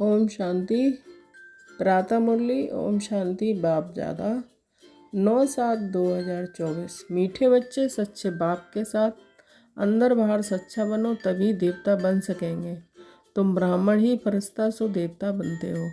ओम शांति। प्रातः मुरली। ओम शांति। बाप ज़्यादा 9/7/2024। मीठे बच्चे सच्चे बाप के साथ अंदर बाहर सच्चा बनो, तभी देवता बन सकेंगे। तुम ब्राह्मण ही फरिश्ता सो देवता बनते हो।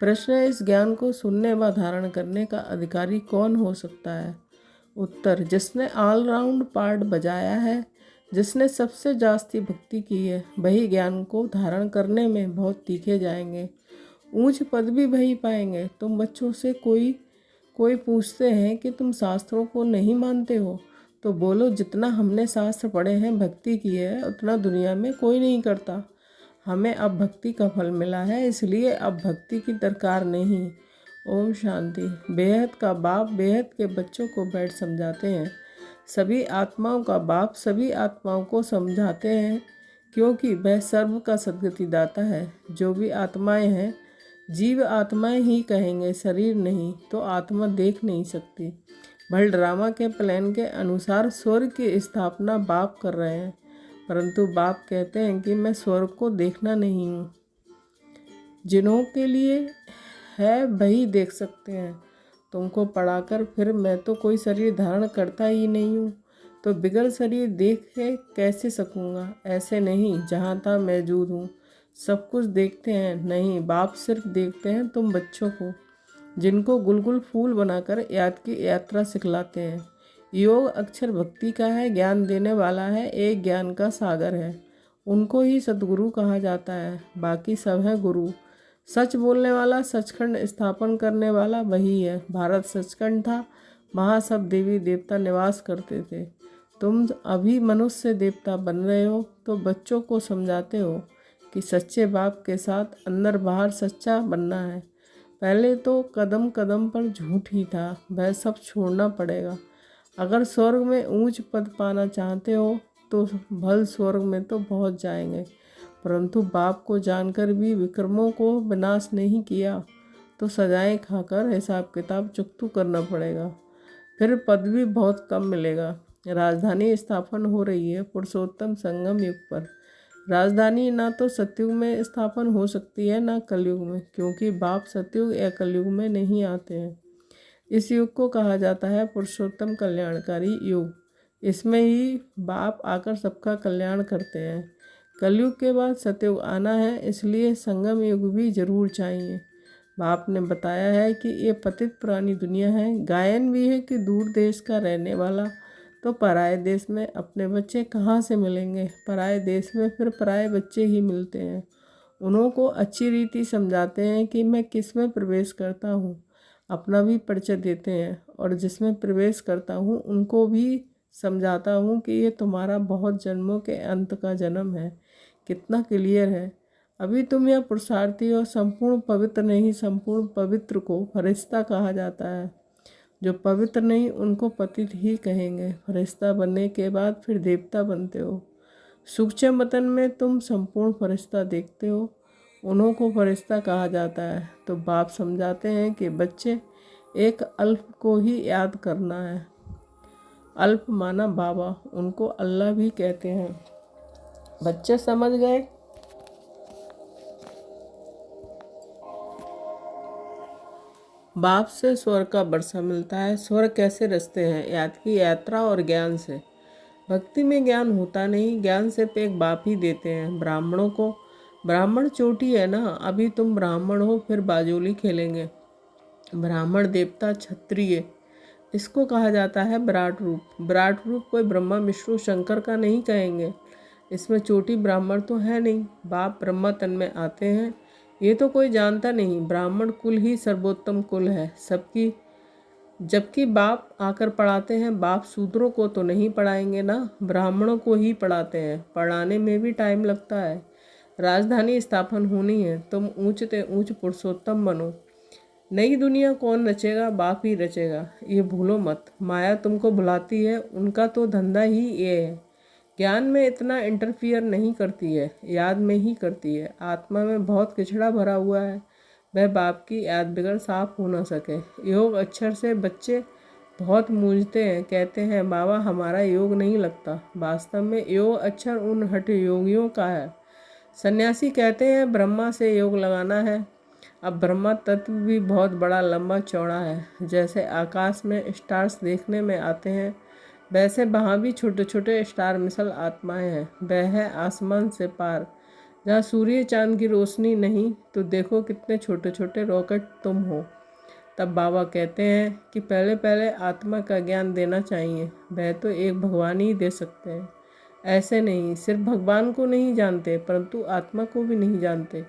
प्रश्न है, इस ज्ञान को सुनने व धारण करने का अधिकारी कौन हो सकता है? उत्तर, जिसने ऑलराउंड पार्ट बजाया है, जिसने सबसे जास्ती भक्ति की है, वही ज्ञान को धारण करने में बहुत तीखे जाएंगे, ऊंच पद भी वही पाएंगे। तुम बच्चों से कोई पूछते हैं कि तुम शास्त्रों को नहीं मानते हो, तो बोलो, जितना हमने शास्त्र पढ़े हैं, भक्ति की है, उतना दुनिया में कोई नहीं करता। हमें अब भक्ति का फल मिला है, इसलिए अब भक्ति की दरकार नहीं। ओम शांति। बेहद का बाप बेहद के बच्चों को बैठ समझाते हैं। सभी आत्माओं का बाप सभी आत्माओं को समझाते हैं, क्योंकि वह सर्व का सद्गति दाता है। जो भी आत्माएं हैं, जीव आत्माएं ही कहेंगे, शरीर नहीं, तो आत्मा देख नहीं सकती। भल ड्रामा के प्लान के अनुसार स्वर्ग की स्थापना बाप कर रहे हैं, परंतु बाप कहते हैं कि मैं स्वर्ग को देखना नहीं हूँ। जिन्हों के लिए है वही देख सकते हैं। तुमको पढ़ाकर फिर मैं तो कोई शरीर धारण करता ही नहीं हूँ, तो बिगड़ शरीर देख के कैसे सकूँगा? ऐसे नहीं, जहाँ तहाँ मौजूद हूँ, सब कुछ देखते हैं। नहीं, बाप सिर्फ देखते हैं तुम बच्चों को, जिनको गुलगुल फूल बनाकर याद की यात्रा सिखलाते हैं। योग अक्षर भक्ति का है, ज्ञान देने वाला है, एक ज्ञान का सागर है। उनको ही सद्गुरु कहा जाता है, बाकी सब है गुरु। सच बोलने वाला, सचखंड स्थापन करने वाला वही है। भारत सचखंड था, वहाँ सब देवी देवता निवास करते थे। तुम अभी मनुष्य देवता बन रहे हो, तो बच्चों को समझाते हो कि सच्चे बाप के साथ अंदर बाहर सच्चा बनना है। पहले तो कदम कदम पर झूठ ही था, वह सब छोड़ना पड़ेगा। अगर स्वर्ग में ऊंच पद पाना चाहते हो, तो भल स्वर्ग में तो पहुंच जाएंगे, परंतु बाप को जानकर भी विक्रमों को विनाश नहीं किया, तो सजाएं खाकर हिसाब किताब चुकतू करना पड़ेगा। फिर पद भी बहुत कम मिलेगा। राजधानी स्थापन हो रही है पुरुषोत्तम संगम युग पर। राजधानी ना तो सतयुग में स्थापन हो सकती है, ना कलयुग में, क्योंकि बाप सतयुग या कलयुग में नहीं आते हैं। इस युग को कहा जाता है पुरुषोत्तम कल्याणकारी युग। इसमें ही बाप आकर सबका कल्याण करते हैं। कलयुग के बाद सतयुग आना है, इसलिए संगम युग भी जरूर चाहिए। बाप ने बताया है कि ये पतित पुरानी दुनिया है। गायन भी है कि दूर देश का रहने वाला तो पराए देश में अपने बच्चे कहाँ से मिलेंगे? पराए देश में फिर पराए बच्चे ही मिलते हैं। उन्हों को अच्छी रीति समझाते हैं कि मैं किस में प्रवेश करता हूँ, अपना भी परिचय देते हैं, और जिसमें प्रवेश करता हूँ उनको भी समझाता हूँ कि ये तुम्हारा बहुत जन्मों के अंत का जन्म है। कितना क्लियर है। अभी तुम यह पुरुषार्थी हो, संपूर्ण पवित्र नहीं, संपूर्ण पवित्र को फरिश्ता कहा जाता है। जो पवित्र नहीं उनको पतित ही कहेंगे। फरिश्ता बनने के बाद फिर देवता बनते हो। सूक्ष्म वतन में तुम संपूर्ण फरिश्ता देखते हो, उन्हों को फरिश्ता कहा जाता है। तो बाप समझाते हैं कि बच्चे, एक अल्प को ही याद करना है। अल्प माना बाबा, उनको अल्लाह भी कहते हैं। बच्चे समझ गए? बाप से स्वर्ग का बरसा मिलता है। स्वर्ग कैसे रचते हैं? याद की यात्रा और ज्ञान से। भक्ति में ज्ञान होता नहीं, ज्ञान सिर्फ एक बाप ही देते हैं। ब्राह्मणों को, ब्राह्मण चोटी है ना, अभी तुम ब्राह्मण हो, फिर बाजोली खेलेंगे। ब्राह्मण देवता क्षत्रिय, इसको कहा जाता है विराट रूप। विराट रूप कोई ब्रह्मा विष्णु शंकर का नहीं कहेंगे। इसमें चोटी ब्राह्मण तो है नहीं। बाप ब्रह्मा तन में आते हैं, ये तो कोई जानता नहीं। ब्राह्मण कुल ही सर्वोत्तम कुल है सबकी। जबकि बाप आकर पढ़ाते हैं, बाप शूद्रों को तो नहीं पढ़ाएंगे ना, ब्राह्मणों को ही पढ़ाते हैं। पढ़ाने में भी टाइम लगता है। राजधानी स्थापन होनी है, तुम ऊंचते ऊंच पुरुषोत्तम बनो। नई दुनिया कौन रचेगा? बाप ही रचेगा, ये भूलो मत। माया तुमको भुलाती है, उनका तो धंधा ही ये है। ज्ञान में इतना इंटरफियर नहीं करती है, याद में ही करती है। आत्मा में बहुत किचड़ा भरा हुआ है, वह बाप की याद बगैर साफ हो ना सके। योग अक्षर से बच्चे बहुत मूंझते हैं, कहते हैं बाबा हमारा योग नहीं लगता। वास्तव में योग अक्षर उन हठ योगियों का है। सन्यासी कहते हैं ब्रह्मा से योग लगाना है। अब ब्रह्मा तत्व भी बहुत बड़ा लंबा चौड़ा है। जैसे आकाश में स्टार्स देखने में आते हैं, वैसे वहाँ भी छोटे छोटे स्टार मिसल आत्माएं हैं। वह है आसमान से पार, जहाँ सूर्य चांद की रोशनी नहीं। तो देखो कितने छोटे छोटे रॉकेट तुम हो। तब बाबा कहते हैं कि पहले पहले आत्मा का ज्ञान देना चाहिए। वह तो एक भगवान ही दे सकते हैं। ऐसे नहीं, सिर्फ भगवान को नहीं जानते परंतु आत्मा को भी नहीं जानते।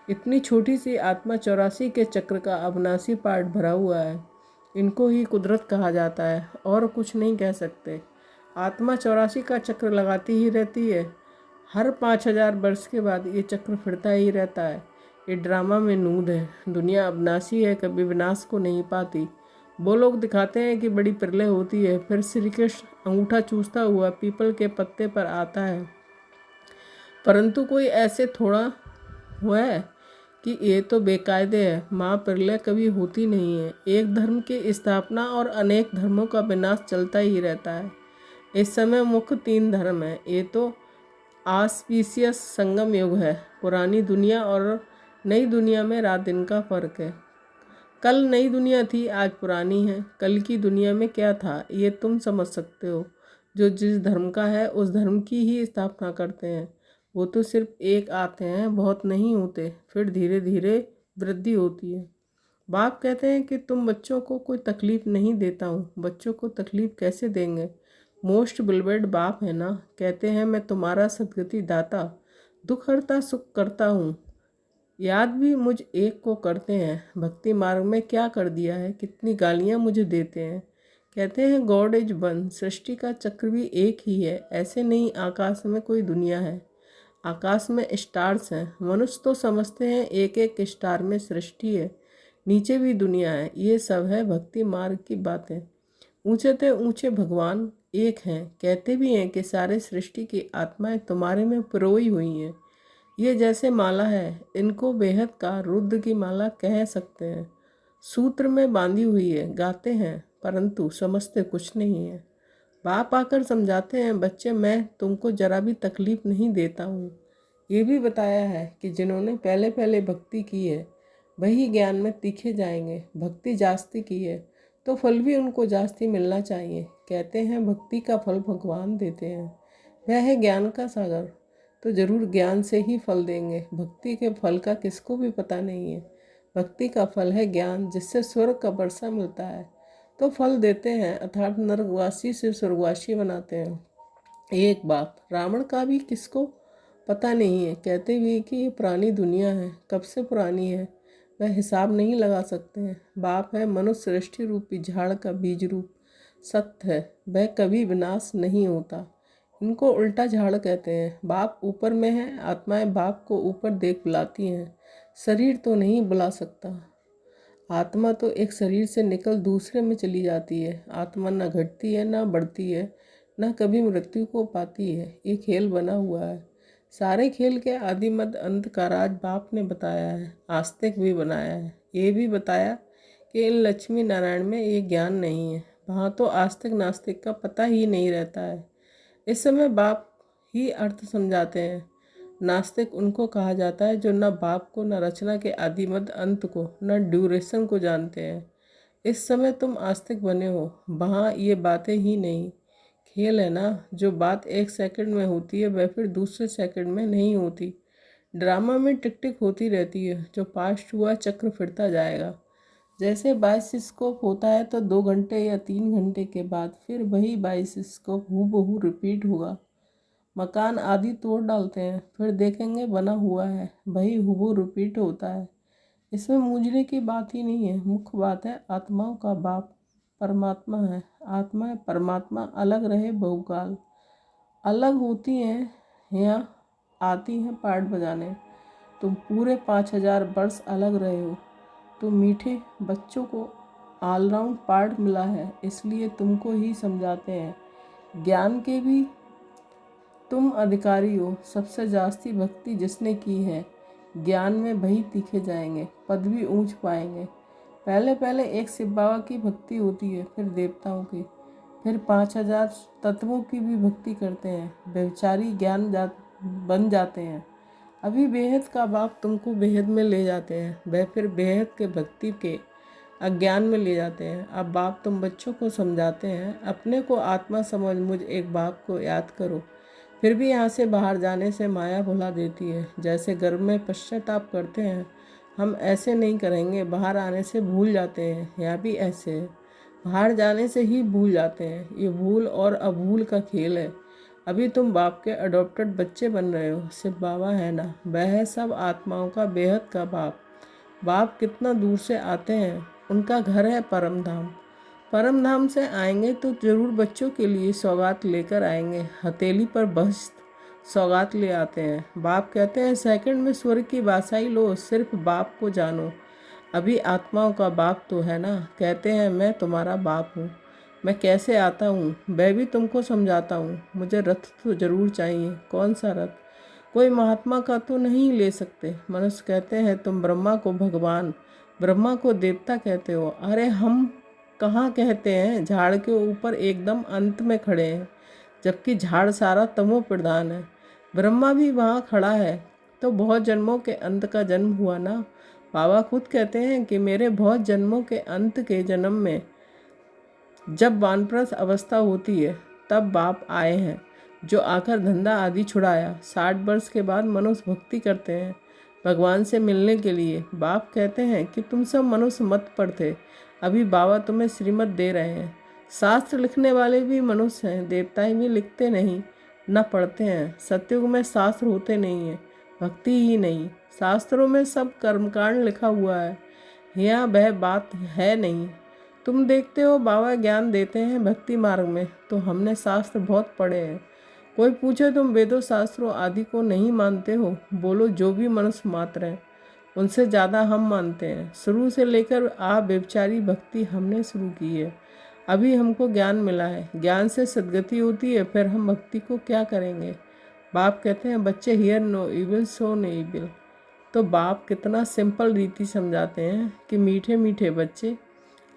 इतनी छोटी सी आत्मा 84 के चक्र का अविनाशी पार्ट भरा हुआ है। इनको ही कुदरत कहा जाता है और कुछ नहीं कह सकते। आत्मा 84 का चक्र लगाती ही रहती है। हर 5000 वर्ष के बाद ये चक्र फिरता ही रहता है। ये ड्रामा में नूद है। दुनिया अविनाशी है, कभी विनाश को नहीं पाती। वो लोग दिखाते हैं कि बड़ी प्रलय होती है, फिर श्री कृष्ण अंगूठा चूसता हुआ पीपल के पत्ते पर आता है। परंतु कोई ऐसे थोड़ा हुआ है कि ये तो बेकायदे है। महाप्रलय कभी होती नहीं है। एक धर्म की स्थापना और अनेक धर्मों का विनाश चलता ही रहता है। इस समय मुख्य 3 धर्म है। ये तो आस्पीशियस संगम युग है। पुरानी दुनिया और नई दुनिया में रात दिन का फर्क है। कल नई दुनिया थी, आज पुरानी है। कल की दुनिया में क्या था ये तुम समझ सकते हो। जो जिस धर्म का है उस धर्म की ही स्थापना करते हैं। वो तो सिर्फ एक आते हैं, बहुत नहीं होते, फिर धीरे धीरे वृद्धि होती है। बाप कहते हैं कि तुम बच्चों को कोई तकलीफ़ नहीं देता हूँ। बच्चों को तकलीफ़ कैसे देंगे? मोस्ट बिलवेड बाप है ना। कहते हैं मैं तुम्हारा सदगति दाता, दुख हरता सुख करता हूँ। याद भी मुझ एक को करते हैं। भक्ति मार्ग में क्या कर दिया है, कितनी गालियाँ मुझे देते हैं। कहते हैं गॉड इज वन, सृष्टि का चक्र भी एक ही है। ऐसे नहीं आकाश में कोई दुनिया है, आकाश में स्टार्स हैं। मनुष्य तो समझते हैं एक एक स्टार में सृष्टि है, नीचे भी दुनिया है। ये सब है भक्ति मार्ग की बातें। ऊंचे ते ऊंचे भगवान एक हैं। कहते भी हैं कि सारे सृष्टि की आत्माएं तुम्हारे में पिरोई हुई हैं। ये जैसे माला है, इनको बेहद का रुद्र की माला कह सकते हैं। सूत्र में बांधी हुई है, गाते हैं परंतु समझते कुछ नहीं है। बाप आकर समझाते हैं बच्चे मैं तुमको जरा भी तकलीफ नहीं देता हूँ। ये भी बताया है कि जिन्होंने पहले पहले भक्ति की है वही ज्ञान में तीखे जाएंगे। भक्ति जास्ती की है तो फल भी उनको जास्ती मिलना चाहिए। कहते हैं भक्ति का फल भगवान देते हैं, वह है ज्ञान का सागर। तो जरूर ज्ञान से ही फल देंगे। भक्ति के फल का किसको भी पता नहीं है। भक्ति का फल है ज्ञान, जिससे स्वर्ग का वर्षा मिलता है। तो फल देते हैं अर्थात नरकवासी से स्वर्गवासी बनाते हैं। एक बात रावण का भी किसको पता नहीं है। कहते भी कि ये पुरानी दुनिया है, कब से पुरानी है वह हिसाब नहीं लगा सकते हैं। बाप है मनुष्य सृष्टि रूपी झाड़ का बीज रूप सत्य है, वह कभी विनाश नहीं होता। इनको उल्टा झाड़ कहते हैं। बाप ऊपर में है, आत्माएं बाप को ऊपर देख बुलाती हैं। शरीर तो नहीं बुला सकता। आत्मा तो एक शरीर से निकल दूसरे में चली जाती है। आत्मा न घटती है न बढ़ती है, न कभी मृत्यु को पाती है। ये खेल बना हुआ है। सारे खेल के आदि मध्य अंत का राज बाप ने बताया है, आस्तिक भी बनाया है। ये भी बताया कि इन लक्ष्मी नारायण में ये ज्ञान नहीं है। वहाँ तो आस्तिक नास्तिक का पता ही नहीं रहता है। इस समय बाप ही अर्थ समझाते हैं। नास्तिक उनको कहा जाता है जो न बाप को, न रचना के आदि मध्य अंत को, न ड्यूरेशन को जानते हैं। इस समय तुम आस्तिक बने हो, वहाँ ये बातें ही नहीं। खेल है ना, जो बात 1 सेकंड में होती है वह फिर दूसरे सेकंड में नहीं होती। ड्रामा में टिक टिक होती रहती है। जो पास्ट हुआ चक्र फिरता जाएगा। जैसे बाइस्कोप होता है तो 2 घंटे या 3 घंटे के बाद फिर वही बाइस्कोप हूबहू रिपीट होगा। मकान आदि तोड़ डालते हैं, फिर देखेंगे बना हुआ है, वही हूबहू रिपीट होता है। इसमें मूंझने की बात ही नहीं है। मुख्य बात है आत्माओं का बाप परमात्मा है। आत्मा परमात्मा अलग रहे बहुकाल। अलग होती हैं या आती हैं पार्ट बजाने। तुम पूरे 5000 वर्ष अलग रहे हो। तुम मीठे बच्चों को ऑलराउंड पार्ट मिला है, इसलिए तुमको ही समझाते हैं। ज्ञान के भी तुम अधिकारी हो। सबसे जास्ती भक्ति जिसने की है, ज्ञान में वही तीखे जाएंगे, पद भी ऊंच पाएंगे। पहले पहले एक शिव बाबा की भक्ति होती है, फिर देवताओं की, फिर 5000 तत्वों की भी भक्ति करते हैं। व्यभिचारी ज्ञान बन जाते हैं। अभी बेहद का बाप तुमको बेहद में ले जाते हैं, वह फिर बेहद के भक्ति के अज्ञान में ले जाते हैं। अब बाप तुम बच्चों को समझाते हैं, अपने को आत्मा समझ मुझ एक बाप को याद करो। फिर भी यहाँ से बाहर जाने से माया भुला देती है। जैसे गर्भ में पश्चाताप करते हैं, हम ऐसे नहीं करेंगे। बाहर आने से भूल जाते हैं, यहाँ भी ऐसे है। बाहर जाने से ही भूल जाते हैं। ये भूल और अभूल का खेल है। अभी तुम बाप के अडॉप्टेड बच्चे बन रहे हो। सिर्फ बाबा है ना, वह है सब आत्माओं का बेहद का बाप। बाप कितना दूर से आते हैं, उनका घर है परम धाम। परम धाम से आएंगे तो जरूर बच्चों के लिए सौगात लेकर आएंगे। हथेली पर बस सौगात ले आते हैं। बाप कहते हैं सेकंड में स्वर्ग की बासाई लो, सिर्फ बाप को जानो। अभी आत्माओं का बाप तो है ना। कहते हैं मैं तुम्हारा बाप हूँ। मैं कैसे आता हूँ वह भी तुमको समझाता हूँ। मुझे रथ तो ज़रूर चाहिए। कौन सा रथ? कोई महात्मा का तो नहीं ले सकते। मनुष्य कहते हैं तुम ब्रह्मा को भगवान, ब्रह्मा को देवता कहते हो। अरे हम कहाँ कहते हैं, झाड़ के ऊपर एकदम अंत में खड़े हैं, जबकि झाड़ सारा तमो प्रधान है। ब्रह्मा भी वहाँ खड़ा है, तो बहुत जन्मों के अंत का जन्म हुआ ना। बाबा खुद कहते हैं कि मेरे बहुत जन्मों के अंत के जन्म में जब वानप्रस्थ अवस्था होती है तब बाप आए हैं, जो आकर धंधा आदि छुड़ाया। 60 वर्ष के बाद मनुष्य भक्ति करते हैं भगवान से मिलने के लिए। बाप कहते हैं कि तुम सब मनुष्य मत पढ़ते, अभी बाबा तुम्हें श्रीमत दे रहे हैं। शास्त्र लिखने वाले भी मनुष्य हैं, देवताएं भी लिखते नहीं न पढ़ते हैं। सतयुग में शास्त्र होते नहीं हैं, भक्ति ही नहीं। शास्त्रों में सब कर्मकांड लिखा हुआ है, यहाँ वह बात है नहीं। तुम देखते हो बाबा ज्ञान देते हैं भक्ति मार्ग में, तो हमने शास्त्र बहुत पढ़े हैं। कोई पूछे तुम वेदों शास्त्रों आदि को नहीं मानते हो? बोलो जो भी मनुष्य मात्र हैं उनसे ज़्यादा हम मानते हैं। शुरू से लेकर बेचारी भक्ति हमने शुरू की है। अभी हमको ज्ञान मिला है, ज्ञान से सद्गति होती है, फिर हम भक्ति को क्या करेंगे? बाप कहते हैं बच्चे hear no evil see no evil. तो बाप कितना सिंपल रीति समझाते हैं कि मीठे मीठे बच्चे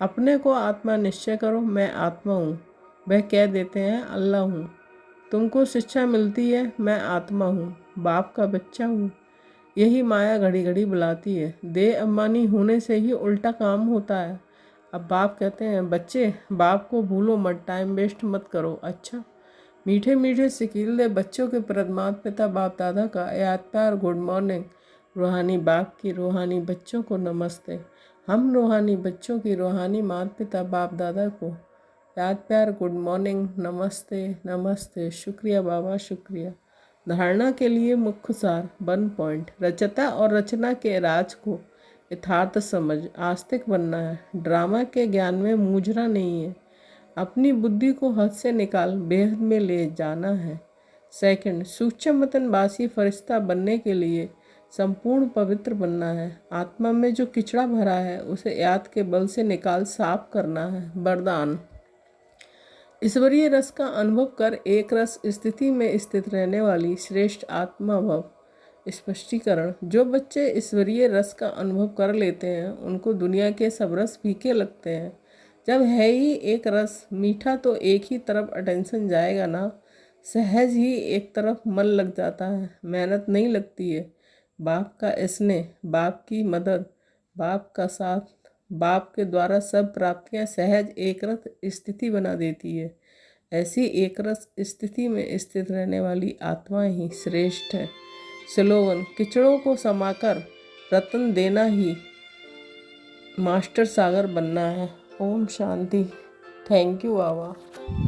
अपने को आत्मा निश्चय करो, मैं आत्मा हूँ। वह कह देते हैं अल्लाह हूँ। तुमको शिक्षा मिलती है, मैं आत्मा हूँ, बाप का बच्चा हूँ। यही माया घड़ी घड़ी बुलाती है। देह अम्बानी होने से ही उल्टा काम होता है। अब बाप कहते हैं बच्चे बाप को भूलो मत, टाइम वेस्ट मत करो। अच्छा, मीठे मीठे सिकीले बच्चों के परमात्मा पिता बाप दादा का याद प्यार गुड मॉर्निंग। रूहानी बाप की रूहानी बच्चों को नमस्ते। हम रूहानी बच्चों की रूहानी माता पिता बाप दादा को याद प्यार गुड मॉर्निंग, नमस्ते नमस्ते। शुक्रिया बाबा, शुक्रिया। धारणा के लिए मुख्य सार 1 पॉइंट। रचता और रचना के राज को यथार्थ समझ, आस्तिक बनना है। ड्रामा के ज्ञान में मूझना नहीं है। अपनी बुद्धि को हद से निकाल बेहद में ले जाना है। सेकंड, सूक्ष्म वतनवासी फरिश्ता बनने के लिए संपूर्ण पवित्र बनना है। आत्मा में जो किचड़ा भरा है उसे याद के बल से निकाल साफ करना है। वरदान, ईश्वरीय रस का अनुभव कर एक रस स्थिति में स्थित रहने वाली श्रेष्ठ आत्मा भव। स्पष्टीकरण, जो बच्चे ईश्वरीय रस का अनुभव कर लेते हैं उनको दुनिया के सब रस फीके लगते हैं। जब है ही एक रस मीठा तो एक ही तरफ अटेंशन जाएगा ना, सहज ही एक तरफ मन लग जाता है, मेहनत नहीं लगती है। बाप का स्नेह, बाप की मदद, बाप का साथ, बाप के द्वारा सब प्राप्तियां सहज एकरस स्थिति बना देती है। ऐसी एकरस स्थिति में स्थित रहने वाली आत्माएं ही श्रेष्ठ है। स्लोगन, किचड़ों को समाकर रतन देना ही मास्टर सागर बनना है। ओम शांति। Thank you Baba.